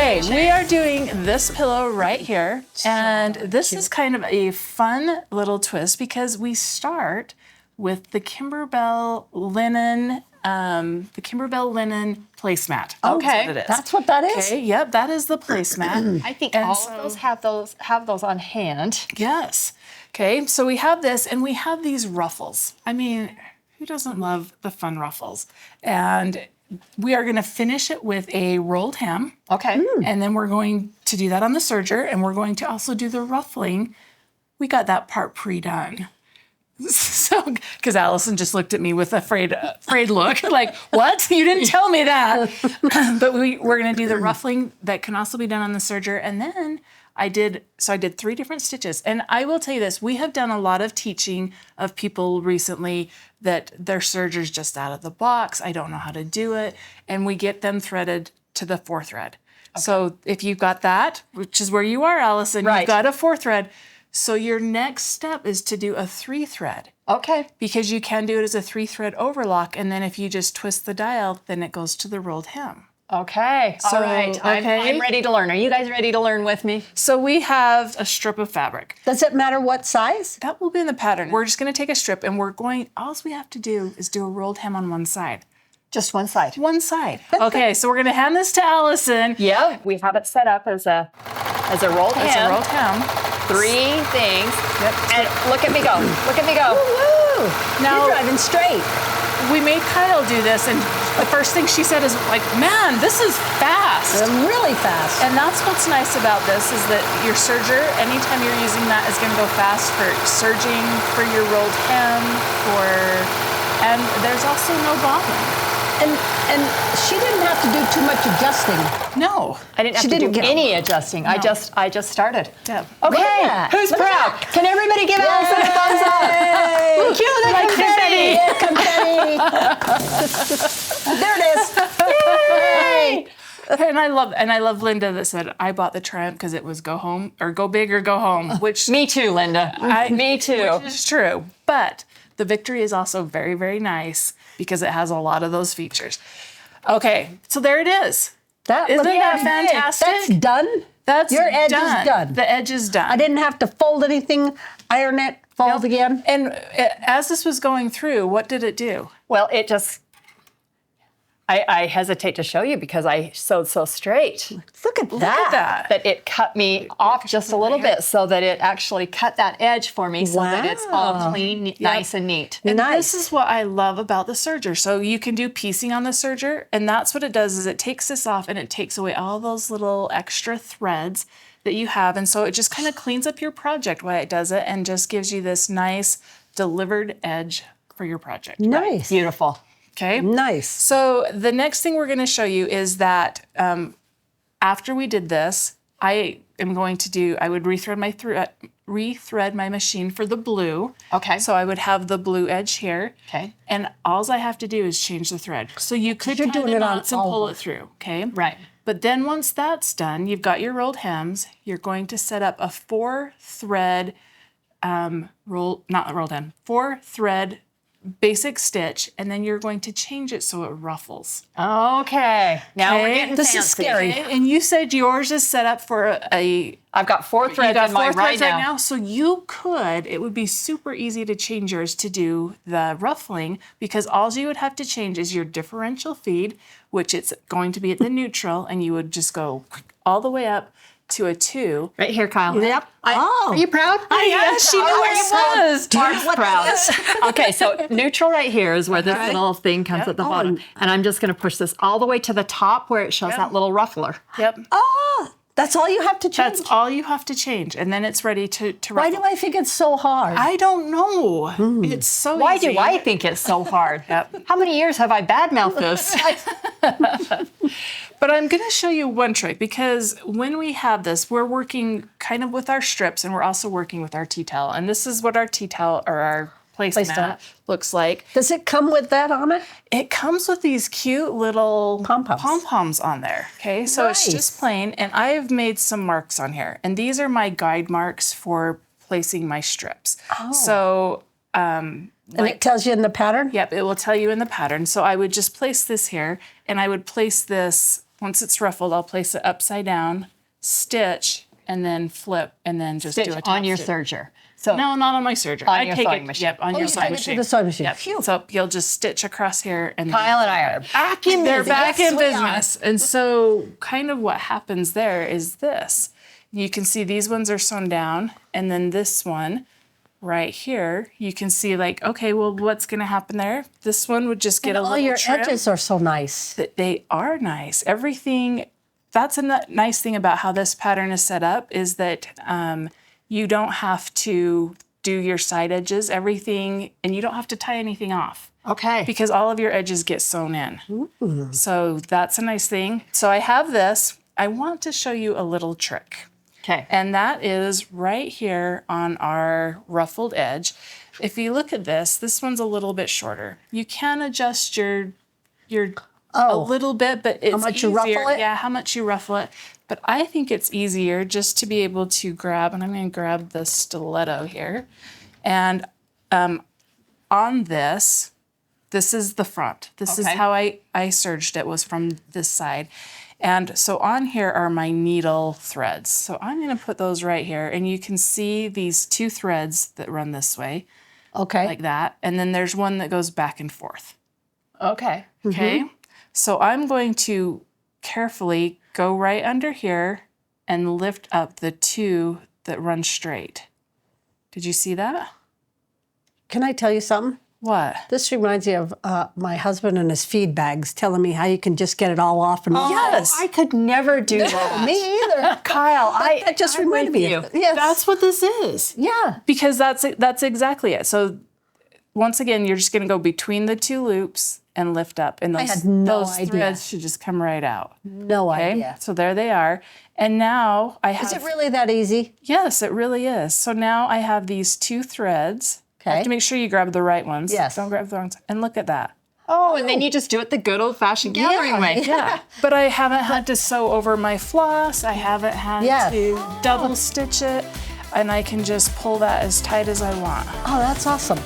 Okay, we are doing this pillow right here, and this is kind of a fun little twist because we start with the Kimberbell linen, placemat. Okay, that's what that is. Okay, yep, that is the placemat. I think all of those have those on hand. Yes. Okay, so we have this, and we have these ruffles. I mean, who doesn't love the fun ruffles? And we are going to finish it with a rolled hem. Okay. And then we're going to do that on the serger, and we're going to also do the ruffling. We got that part pre-done. So, because Allison just looked at me with a afraid look, like, what? You didn't tell me that. But we're going to do the ruffling that can also be done on the serger. And then I did 3 different stitches. And I will tell you this, we have done a lot of teaching of people recently that their serger's just out of the box. I don't know how to do it. And we get them threaded to the 4 thread. Okay. So if you've got that, which is where you are, Allison, right. You've got a 4 thread. So your next step is to do a 3 thread. Okay. Because you can do it as a 3 thread overlock. And then if you just twist the dial, then it goes to the rolled hem. Okay. So, all right. Okay. I'm ready to learn. Are you guys ready to learn with me? So we have a strip of fabric. Does it matter what size? That will be in the pattern. We're just going to take a strip and all we have to do is do a rolled hem on one side. Just one side? One side. Okay, so we're going to hand this to Allison. Yep. We have it set up as a rolled hem. As a rolled hem. 3 things. Yep. And look at me go. Look at me go. Woo-hoo. Now, you're driving straight. We made Kyle do this, and the first thing she said is like, man, this is fast. Really fast. And that's what's nice about this is that your serger, anytime you're using that, is going to go fast for serging, for your rolled hem, and there's also no bobbing. And she didn't have to do too much adjusting. No. I didn't have to do any adjusting. No. I just started. Yeah. Okay. Who's proud? Can everybody give Allison a thumbs up? Cue the confetti. Confetti. There it is. Yay! And I love Linda that said, I bought the Triumph because it was go home or go big or go home, which me too, Linda. Me too. Which is true. But the Victory is also very, very nice because it has a lot of those features. Okay, so there it is. Isn't that fantastic? That's done. Your edge is done. The edge is done. I didn't have to fold anything, iron it, fold again. And as this was going through, what did it do? Well, it just, I hesitate to show you because I sewed so straight. Look at that. That it cut me off just a little bit so that it actually cut that edge for me so that it's all clean, nice and neat. And this is what I love about the serger. So you can do piecing on the serger, and that's what it does is it takes this off and it takes away all those little extra threads that you have. And so it just kind of cleans up your project while it does it and just gives you this nice delivered edge for your project. Nice. Right? Beautiful. Okay. Nice. So the next thing we're going to show you is that after we did this, I would rethread my machine for the blue. Okay. So I would have the blue edge here. Okay. And all I have to do is change the thread. So you could tie the knots and pull it through. Okay. Right. But then once that's done, you've got your rolled hems. You're going to set up a 4-thread 4-thread basic stitch, and then you're going to change it so it ruffles. Okay. Now we're getting this fancy. is scary. Okay. And you said yours is set up for I've got 4 threads in mine right now. So it would be super easy to change yours to do the ruffling because all you would have to change is your differential feed, which it's going to be at the neutral, and you would just go all the way up to a 2. Right here, Kyle. Yep. Are you proud? Yes, she knew where it was. Mark's proud. Okay, so neutral right here is where this little thing comes at the bottom. And I'm just going to push this all the way to the top where it shows that little ruffler. Yep. Oh, that's all you have to change? That's all you have to change. And then it's ready to ruffle. Why do I think it's so hard? I don't know. It's so easy. Why do I think it's so hard? How many years have I badmouthed this? But I'm going to show you one trick because when we have this, we're working kind of with our strips and we're also working with our tea towel. And this is what our tea towel or our placemat looks like. Does it come with that on it? It comes with these cute little pom-poms on there. Okay, so it's just plain. And I have made some marks on here. And these are my guide marks for placing my strips. Oh. So and it tells you in the pattern? Yep, it will tell you in the pattern. So I would just place this here, and I would place this Once it's ruffled, I'll place it upside down, stitch, and then flip, and then just do a Stitch top on your stitch. serger. So No, not on my serger. On I your take sewing it, machine. Yep, on your you sewing take it to machine. the sewing machine. Yep. Phew. So you'll just stitch across here, and Kyle and I are back in they're business. back in Yes, we are. business. And so kind of what happens there is this. You can see these ones are sewn down, and then this one right here, you can see like, okay, well, what's going to happen there? This one would just get a All little your trim. edges are so nice. That they are nice. Everything, that's a nice thing about how this pattern is set up is that you don't have to do your side edges, everything, and you don't have to tie anything off Okay. because all of your edges get sewn in. So that's a nice thing. So I have this. I want to show you a little trick. Okay. And that is right here on our ruffled edge. If you look at this one's a little bit shorter. You can adjust your a little bit, but it's much easier. you ruffle it? Yeah, how much you ruffle it. But I think it's easier just to be able to grab, and I'm going to grab the stiletto here. And on this is the front. This is Okay. how I serged it, was from this side. And so on here are my needle threads. So I'm going to put those right here. And you can see these 2 threads that run this way, Okay. like that. And then there's one that goes back and forth. Okay. Okay. So I'm going to carefully go right under here and lift up the 2 that run straight. Did you see that? Can I tell you something? What? This reminds me of my husband and his feed bags telling me how you can just get it all off. And Yes. I could never do that. Me either. Kyle, That just I'm reminded with me you. of it. Yes. That's what this is. Yeah. Because that's exactly it. So once again, you're just going to go between the 2 loops and lift up. And those, had no those idea. threads should just come right out. No Okay. idea. So there they are. And now I have... Is it really that easy? Yes, it really is. So now I have these 2 threads. You Okay. have to make sure you grab the right ones. Yes. Don't grab the wrong ones. And look at that. Oh, and then you just do it the good old-fashioned gathering way. Yeah. But I haven't had to sew over my floss. I haven't had Yes. to double stitch it. And I can just pull that as tight as I want. Oh, that's awesome.